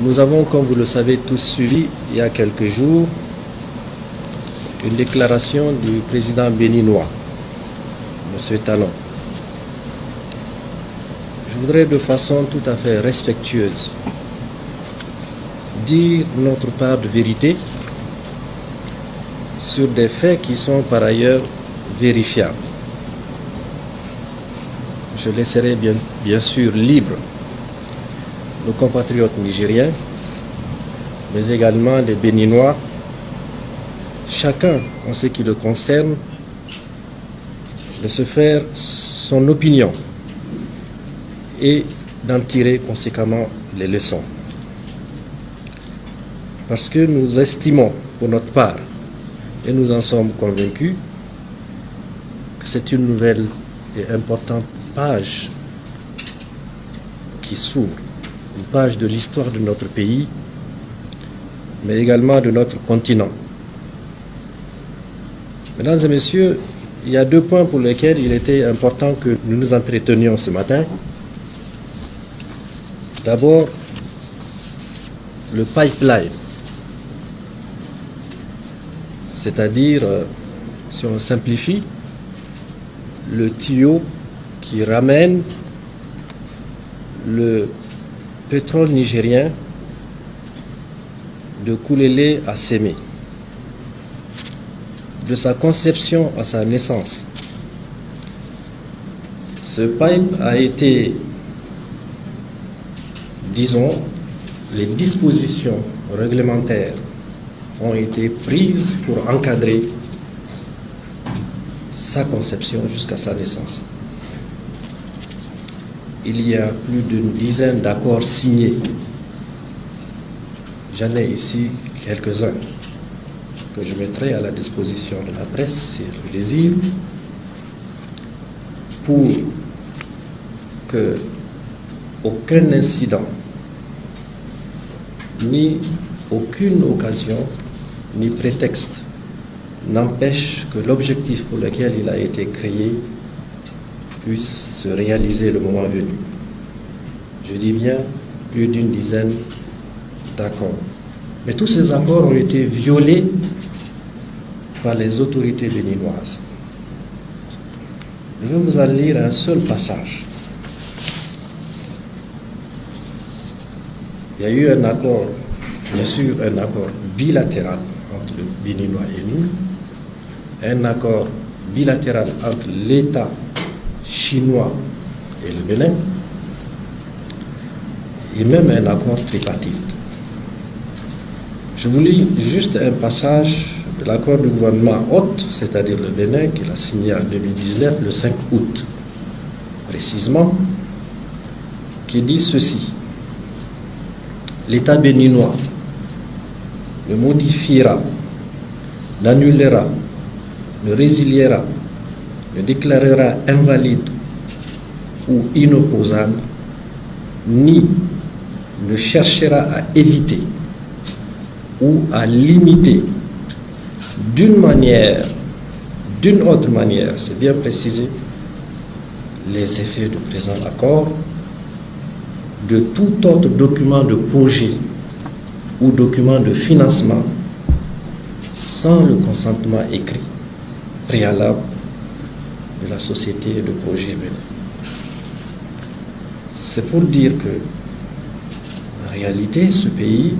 Nous avons, comme vous le savez tous, suivi il y a quelques jours une déclaration du président béninois, M. Talon. Je voudrais de façon tout à fait respectueuse dire notre part de vérité sur des faits qui sont par ailleurs vérifiables. Je laisserai bien sûr libre nos compatriotes nigériens, mais également les Béninois, chacun en ce qui le concerne, de se faire son opinion et d'en tirer conséquemment les leçons. Parce que nous estimons pour notre part, et nous en sommes convaincus, que c'est une nouvelle et importante page qui s'ouvre, une page de l'histoire de notre pays, mais également de notre continent. Mesdames et messieurs, il y a deux points pour lesquels il était important que nous nous entretenions ce matin. D'abord, le pipeline, c'est-à-dire, si on simplifie, le tuyau qui ramène le pétrole nigérien de Koulélé à Sémé, de sa conception à sa naissance. Ce pipe a été, disons, les dispositions réglementaires ont été prises pour encadrer sa conception jusqu'à sa naissance. Il y a plus d'une dizaine d'accords signés. J'en ai ici quelques-uns que je mettrai à la disposition de la presse si elle le désire, pour que aucun incident, ni aucune occasion, ni prétexte n'empêche que l'objectif pour lequel il a été créé puisse se réaliser le moment venu. Je dis bien plus d'une dizaine d'accords. Mais tous ces accords ont été violés par les autorités béninoises. Je vais vous en lire un seul passage. Il y a eu un accord, bien sûr un accord bilatéral entre le Béninois et nous, un accord bilatéral entre l'État chinois et le Bénin, et même un accord tripartite. Je vous lis juste un passage de l'accord du gouvernement hôte, c'est-à-dire le Bénin, qu'il a signé en 2019, le 5 août, précisément, qui dit ceci. L'État béninois ne modifiera, n'annulera, ne résiliera, ne déclarera invalide ou inopposable, ni ne cherchera à éviter ou à limiter d'une manière, d'une autre manière, c'est bien précisé, les effets du présent accord, de tout autre document de projet ou document de financement sans le consentement écrit préalable de la société de projet Bénin. C'est pour dire que, en réalité, ce pays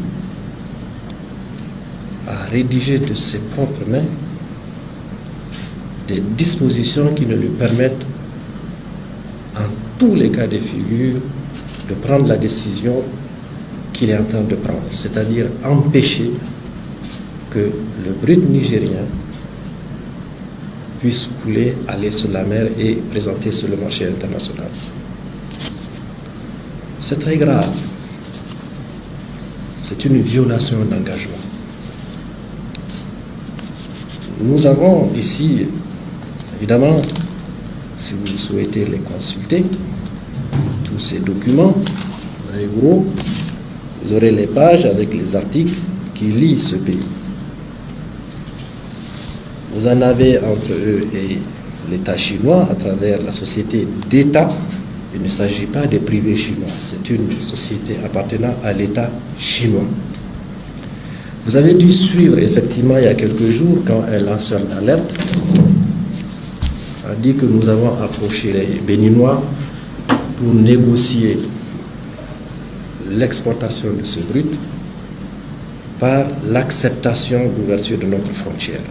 a rédigé de ses propres mains des dispositions qui ne lui permettent, en tous les cas de figure, de prendre la décision qu'il est en train de prendre, c'est-à-dire empêcher que le brut nigérien puisse couler, aller sur la mer et présenter sur le marché international. C'est très grave. C'est une violation d'engagement. Nous avons ici, évidemment, si vous souhaitez les consulter, tous ces documents, en gros, vous aurez les pages avec les articles qui lient ce pays. Vous en avez entre eux et l'État chinois à travers la société d'État Il ne s'agit pas des privés chinois, c'est une société appartenant à l'État chinois. Vous avez dû suivre effectivement il y a quelques jours quand un lanceur d'alerte a dit que nous avons approché les Béninois pour négocier l'exportation de ce brut par l'acceptation de l'ouverture de notre frontière.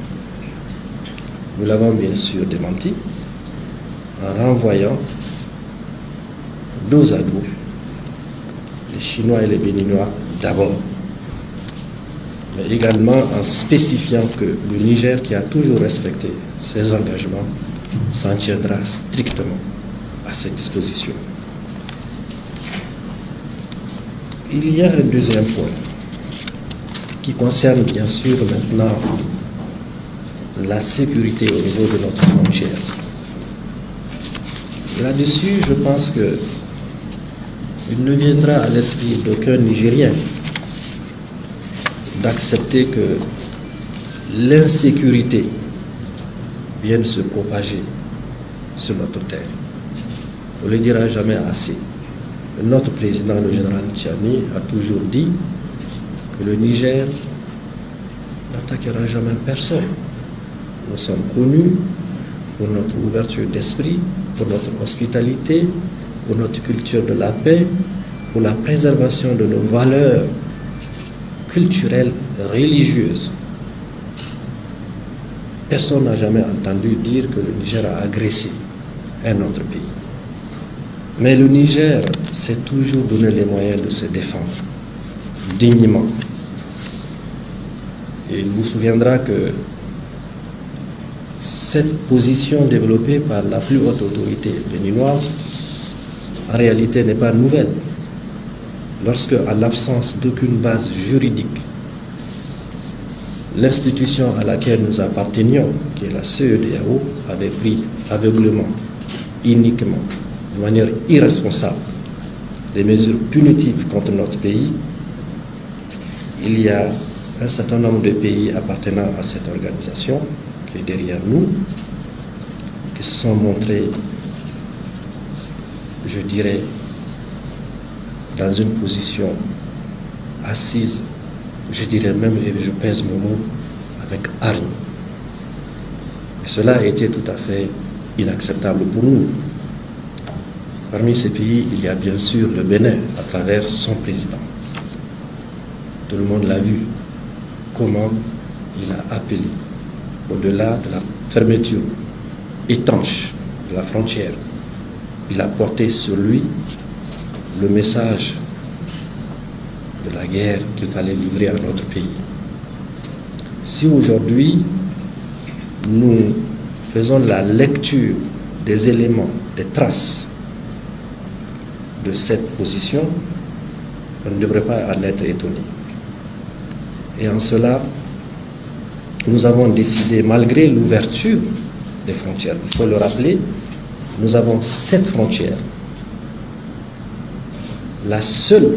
Nous l'avons bien sûr démenti en renvoyant dos à dos les Chinois et les Béninois d'abord, mais également en spécifiant que le Niger, qui a toujours respecté ses engagements, s'en tiendra strictement à ces dispositions. Il y a un deuxième point qui concerne bien sûr maintenant la sécurité au niveau de notre frontière. Là-dessus, je pense que il ne viendra à l'esprit d'aucun Nigérien d'accepter que l'insécurité vienne se propager sur notre terre. On ne le dira jamais assez. Notre président, le général Tchiani, a toujours dit que le Niger n'attaquera jamais personne. Nous sommes connus pour notre ouverture d'esprit, pour notre hospitalité, pour notre culture de la paix, pour la préservation de nos valeurs culturelles et religieuses. Personne n'a jamais entendu dire que le Niger a agressé un autre pays. Mais le Niger s'est toujours donné les moyens de se défendre dignement. Et il vous souviendra que cette position développée par la plus haute autorité béninoise, en réalité, n'est pas nouvelle. Lorsque, en l'absence d'aucune base juridique, l'institution à laquelle nous appartenions, qui est la CEDEAO, avait pris aveuglément, uniquement, de manière irresponsable, des mesures punitives contre notre pays, il y a un certain nombre de pays appartenant à cette organisation, qui est derrière nous, qui se sont montrés, je dirais, dans une position assise, je dirais même, je pèse mon mot, avec hargne. Et cela a été tout à fait inacceptable pour nous. Parmi ces pays, il y a bien sûr le Bénin, à travers son président. Tout le monde l'a vu, comment il a appelé, au-delà de la fermeture étanche de la frontière, il a porté sur lui le message de la guerre qu'il fallait livrer à notre pays. Si aujourd'hui, nous faisons la lecture des éléments, des traces de cette position, on ne devrait pas en être étonné. Et en cela, nous avons décidé, malgré l'ouverture des frontières, il faut le rappeler, nous avons 7 frontières. La seule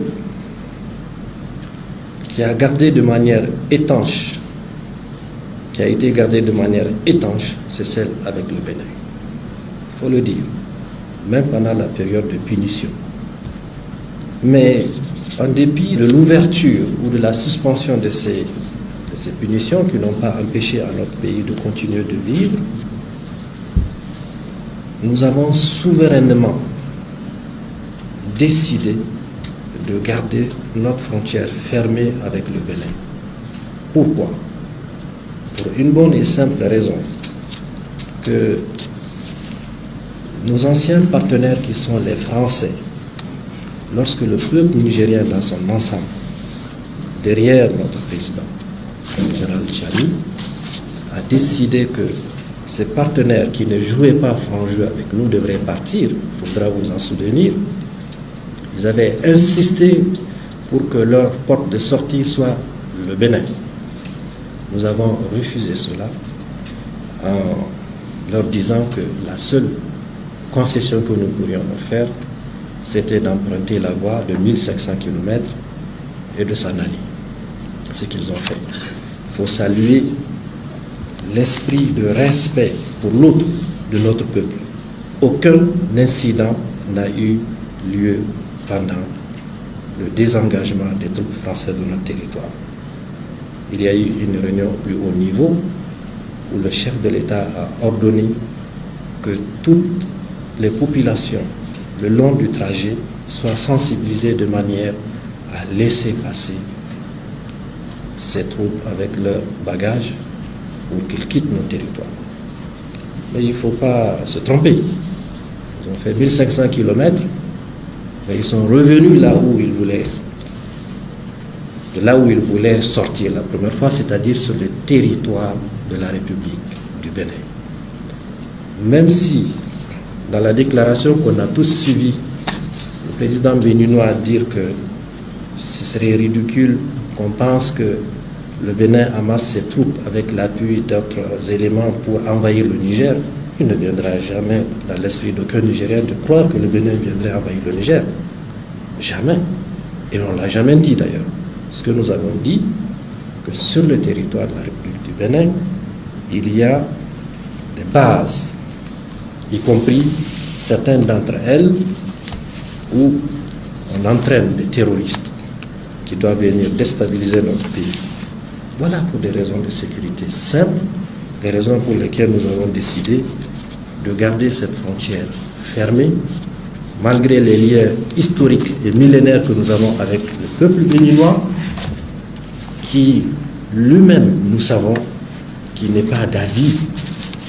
qui a gardé de manière étanche, qui a été gardée de manière étanche, c'est celle avec le Bénin. Il faut le dire, même pendant la période de punition. Mais en dépit de l'ouverture ou de la suspension de ces punitions qui n'ont pas empêché à notre pays de continuer de vivre, nous avons souverainement décidé de garder notre frontière fermée avec le Bénin. Pourquoi? Pour une bonne et simple raison, que nos anciens partenaires qui sont les Français, lorsque le peuple nigérien dans son ensemble, derrière notre président, le général Tchiani, a décidé que ces partenaires qui ne jouaient pas franc jeu avec nous devraient partir, il faudra vous en souvenir. Ils avaient insisté pour que leur porte de sortie soit le Bénin. Nous avons refusé cela en leur disant que la seule concession que nous pourrions leur faire, c'était d'emprunter la voie de 1500 km et de s'en aller. Ce qu'ils ont fait. Il faut saluer l'esprit de respect pour l'autre de notre peuple. Aucun incident n'a eu lieu pendant le désengagement des troupes françaises de notre territoire. Il y a eu une réunion au plus haut niveau où le chef de l'État a ordonné que toutes les populations le long du trajet soient sensibilisées de manière à laisser passer ces troupes avec leurs bagages ou qu'ils quittent nos territoires. Mais il ne faut pas se tromper. Ils ont fait 1500 km, mais ils sont revenus là où ils voulaient, de là où ils voulaient sortir la première fois, c'est-à-dire sur le territoire de la République du Bénin. Même si, dans la déclaration qu'on a tous suivie, le président béninois a dit que ce serait ridicule qu'on pense que le Bénin amasse ses troupes avec l'appui d'autres éléments pour envahir le Niger, il ne viendra jamais dans l'esprit d'aucun Nigérien de croire que le Bénin viendrait envahir le Niger. Jamais. Et on ne l'a jamais dit d'ailleurs. Ce que nous avons dit, que sur le territoire de la République du Bénin, il y a des bases, y compris certaines d'entre elles, où on entraîne des terroristes qui doivent venir déstabiliser notre pays. Voilà pour des raisons de sécurité simples, les raisons pour lesquelles nous avons décidé de garder cette frontière fermée, malgré les liens historiques et millénaires que nous avons avec le peuple béninois, qui lui-même, nous savons, qui n'est pas d'avis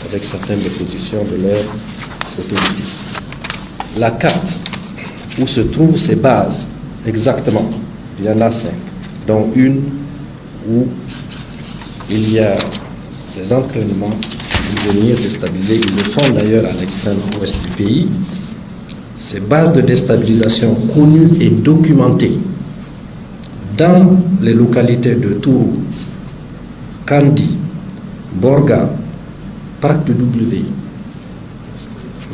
avec certaines des positions de leur autorité. La carte où se trouvent ces bases, exactement, il y en a 5, dont une où il y a des entraînements pour venir déstabiliser. Ils le font d'ailleurs à l'extrême ouest du pays. Ces bases de déstabilisation connues et documentées dans les localités de Tourou, Kandi, Borga, Parc de W,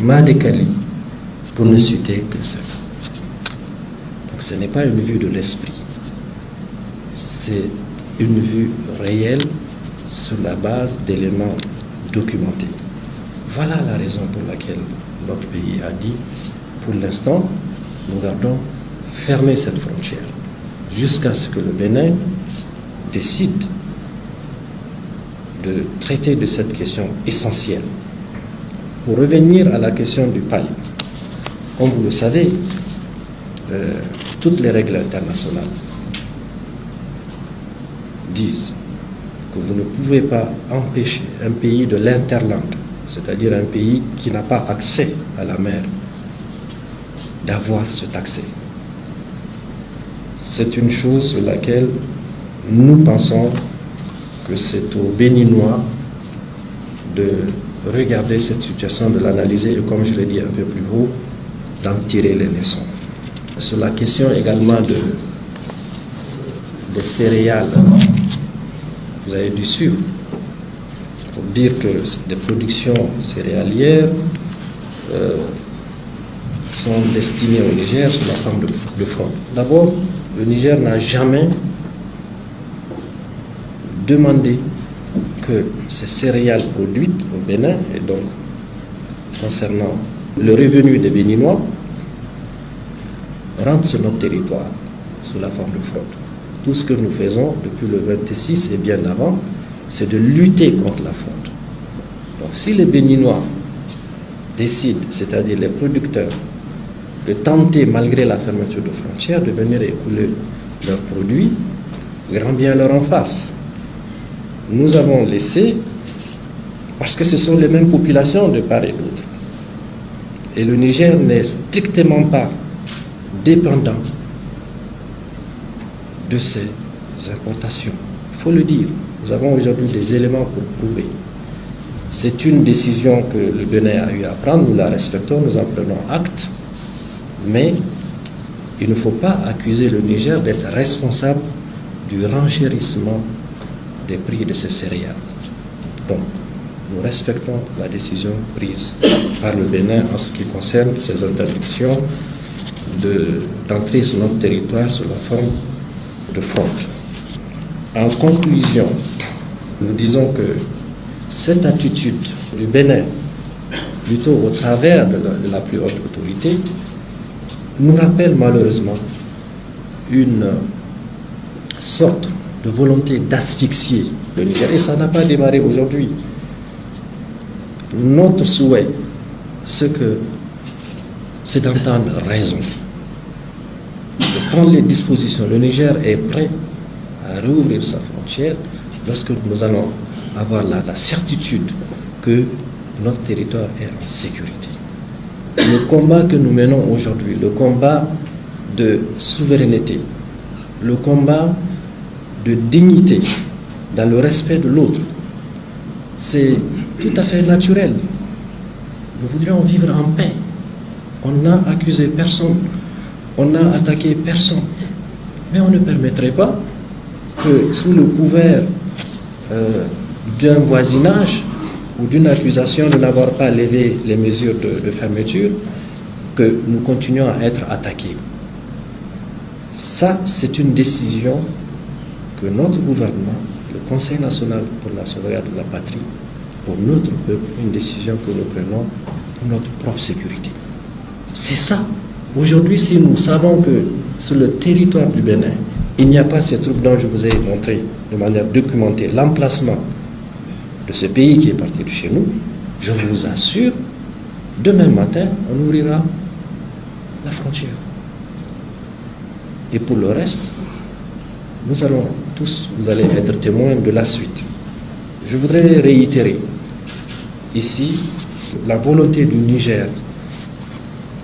Madekali, pour ne citer que ça. Donc ce n'est pas une vue de l'esprit, c'est une vue réelle sur la base d'éléments documentés. Voilà la raison pour laquelle notre pays a dit, pour l'instant, nous gardons fermée cette frontière jusqu'à ce que le Bénin décide de traiter de cette question essentielle. Pour revenir à la question du paille, comme vous le savez, toutes les règles internationales disent que vous ne pouvez pas empêcher un pays de l'interland, c'est-à-dire un pays qui n'a pas accès à la mer, d'avoir cet accès. C'est une chose sur laquelle nous pensons que c'est aux Béninois de regarder cette situation, de l'analyser et, comme je l'ai dit un peu plus haut, d'en tirer les leçons. Sur la question également des céréales, vous avez dû suivre pour dire que des productions céréalières sont destinées au Niger sous la forme de fraude. D'abord, le Niger n'a jamais demandé que ces céréales produites au Bénin, et donc concernant le revenu des Béninois, rentrent sur notre territoire sous la forme de fraude. Tout ce que nous faisons depuis le 26 et bien avant, c'est de lutter contre la fraude. Donc si les Béninois décident, c'est-à-dire les producteurs, de tenter, malgré la fermeture de frontières, de venir écouler leurs produits, grand bien leur en face. Nous avons laissé, parce que ce sont les mêmes populations de part et d'autre. Et le Niger n'est strictement pas dépendant de ces importations. Il faut le dire. Nous avons aujourd'hui des éléments pour prouver. C'est une décision que le Bénin a eu à prendre, nous la respectons, nous en prenons acte. Mais il ne faut pas accuser le Niger d'être responsable du renchérissement des prix de ces céréales. Donc, nous respectons la décision prise par le Bénin en ce qui concerne ces interdictions d'entrer sur notre territoire sous la forme de fraude. En conclusion, nous disons que cette attitude du Bénin, plutôt au travers de la plus haute autorité, nous rappelle malheureusement une sorte de volonté d'asphyxier le Niger. Et ça n'a pas démarré aujourd'hui. Notre souhait, c'est d'entendre raison, de prendre les dispositions. Le Niger est prêt à rouvrir sa frontière lorsque nous allons avoir la certitude que notre territoire est en sécurité. Le combat que nous menons aujourd'hui, le combat de souveraineté, le combat de dignité dans le respect de l'autre, c'est tout à fait naturel. Nous voudrions vivre en paix. On n'a accusé personne, on n'a attaqué personne. Mais on ne permettrait pas que sous le couvert d'un voisinage ou d'une accusation de n'avoir pas levé les mesures de fermeture, que nous continuons à être attaqués. Ça, c'est une décision que notre gouvernement, le Conseil national pour la sauvegarde de la patrie, pour notre peuple, une décision que nous prenons pour notre propre sécurité. C'est ça. Aujourd'hui, si nous savons que sur le territoire du Bénin, il n'y a pas ces troupes dont je vous ai montré de manière documentée l'emplacement de ce pays qui est parti de chez nous, je vous assure, demain matin, on ouvrira la frontière. Et pour le reste, nous allons tous, vous allez être témoins de la suite. Je voudrais réitérer ici la volonté du Niger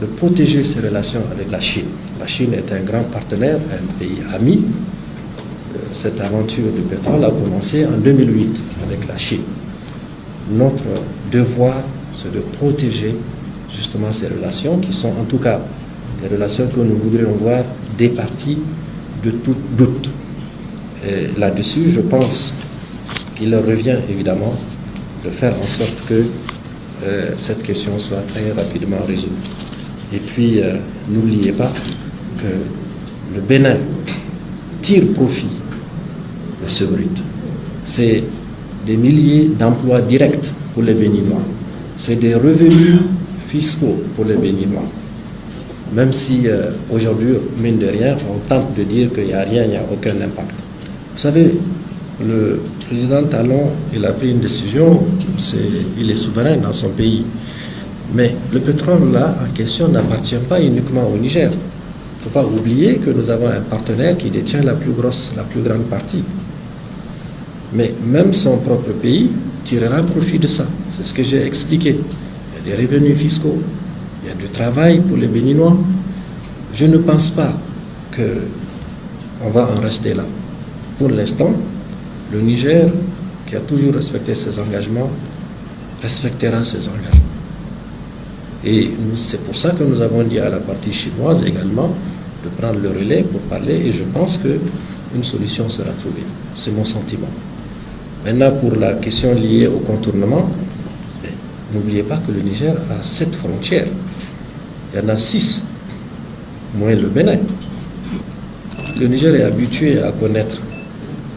de protéger ses relations avec la Chine. La Chine est un grand partenaire, un pays ami. Cette aventure du pétrole a commencé en 2008 avec la Chine. Notre devoir, c'est de protéger justement ces relations qui sont en tout cas des relations que nous voudrions voir départies de tout doute. Et là-dessus, je pense qu'il leur revient évidemment de faire en sorte que cette question soit très rapidement résolue. Et puis, n'oubliez pas que le Bénin tire profit de ce brut. C'est des milliers d'emplois directs pour les Béninois. C'est des revenus fiscaux pour les Béninois. Même si aujourd'hui, mine de rien, on tente de dire qu'il n'y a rien, il n'y a aucun impact. Vous savez, le président Talon, il a pris une décision, il est souverain dans son pays. Mais le pétrole là en question n'appartient pas uniquement au Niger. Il ne faut pas oublier que nous avons un partenaire qui détient la plus grande partie. Mais même son propre pays tirera profit de ça. C'est ce que j'ai expliqué. Il y a des revenus fiscaux, il y a du travail pour les Béninois. Je ne pense pas qu'on va en rester là. Pour l'instant, le Niger, qui a toujours respecté ses engagements, respectera ses engagements. Et c'est pour ça que nous avons dit à la partie chinoise également de prendre le relais pour parler, et je pense qu'une solution sera trouvée. C'est mon sentiment. Maintenant, pour la question liée au contournement, n'oubliez pas que le Niger a 7 frontières. Il y en a 6, moins le Bénin. Le Niger est habitué à connaître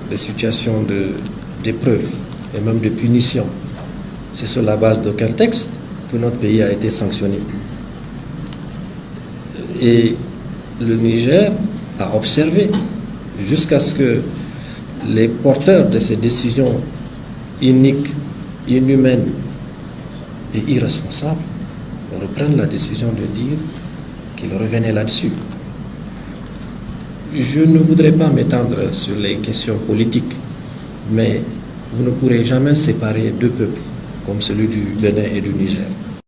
des situations d'épreuve et même de punition. C'est sur la base d'aucun texte que notre pays a été sanctionné. Et le Niger a observé jusqu'à ce que les porteurs de ces décisions iniques, inhumaines et irresponsables reprennent la décision de dire qu'ils revenaient là-dessus. Je ne voudrais pas m'étendre sur les questions politiques, mais vous ne pourrez jamais séparer deux peuples comme celui du Bénin et du Niger.